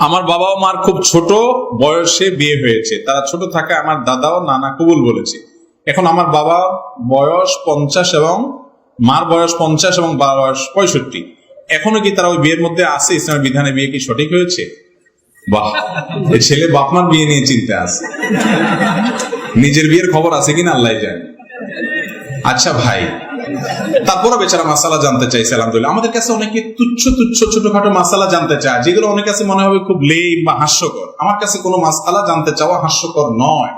আমার বাবা ও মার খুব ছোট বয়সে বিয়ে হয়েছে, তারা ছোট থাকে আমার দাদা ও নানা কবুল বলেছে। এখন আমার বাবা বয়স 50 এবং মার বয়স 50 এবং বাবার বয়স 65। এখনো কি তারা ওই বিয়ের মধ্যে আছে? ইসলামের বিধানে বিয়ে কি সঠিক হয়েছে? বাহ, এই ছেলে বাপ মার বিয়ে নিয়ে চিন্তা আছে, নিজের বিয়ের খবর আছে কিনা আল্লাহ জানে। আচ্ছা ভাই, তারপরে বেচারা মাসালা জানতে চাইছে। আলহামদুলিল্লাহ, আমাদের কাছে অনেকে তুচ্ছ তুচ্ছ ছোটখাটো মাসালা জানতে চায়, যেগুলো অনেক কাছে মনে হবে খুব লেম বা হাস্যকর। আমার কাছে কোনো মাসালা জানতে চাওয়া হাস্যকর নয়,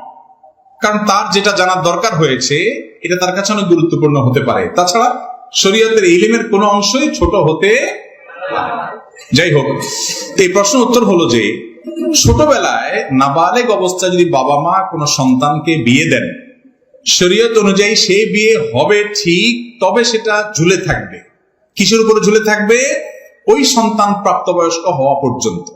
কারণ তার যেটা জানার দরকার হয়েছে এটা তার কাছে অনেক গুরুত্বপূর্ণ হতে পারে। তাছাড়া শরীয়তের ইলমের কোনো অংশই ছোট হতে। যাই হোক, এই প্রশ্ন উত্তর হলো যে ছোটবেলায় নাবালেগ অবস্থায় যদি বাবা মা কোনো সন্তানকে বিয়ে দেন, শরীয়ত অনুযায়ী সেই বিয়ে হবে ঠিক, তবে সেটা ঝুলে থাকবে। কিসের উপরে ঝুলে থাকবে? ওই সন্তান প্রাপ্তবয়স্ক হওয়া পর্যন্ত।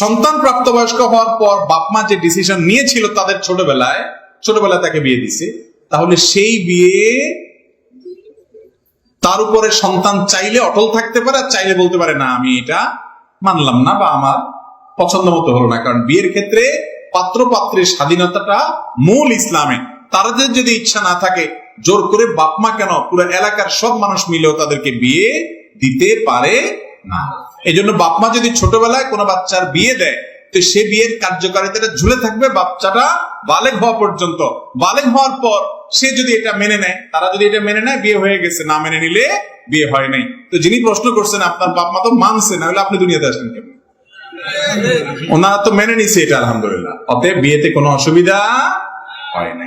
সন্তান প্রাপ্তবয়স্ক হওয়ার পর বাপ মা যে ডিসিশন নিয়েছিল তাদের ছোটবেলায় তাকে বিয়ে দিছে, তাহলে সেই বিয়ে তার উপরে সন্তান চাইলে অটল থাকতে পারে, আর চাইলে বলতে পারে না আমি এটা মানলাম না বা আমার পছন্দ মতো হলো না। কারণ বিয়ের ক্ষেত্রে পাত্র পাত্রের স্বাধীনতাটা মূল ইসলামে। তাদের যদি ইচ্ছা না থাকে, জোর করে বাপ মা কেন, পুরো এলাকার সব মানুষ মিলেও তাদেরকে বিয়ে দিতে পারে না। এই জন্য বাপ মা যদি ছোটবেলায় কোনো বাচ্চার বিয়ে দেয়, তো সে বিয়ের কার্যকারিতাটা ঝুলে থাকবে বাচ্চাটা বালেগ হওয়া পর্যন্ত। বালেগ হওয়ার পর সে যদি এটা মেনে নেয়, তারা যদি এটা মেনে নেয়, বিয়ে হয়ে গেছে। না মেনে নিলে বিয়ে হয় নাই। তো যিনি প্রশ্ন করছেন, আপনার বাপ মা তো মানছে, না হলে আপনি দুনিয়াতে আসেন কেন? ওনারা তো মেনে নিছে এটা, আলহামদুলিল্লাহ। অতএব বিয়েতে কোনো অসুবিধা হয় না।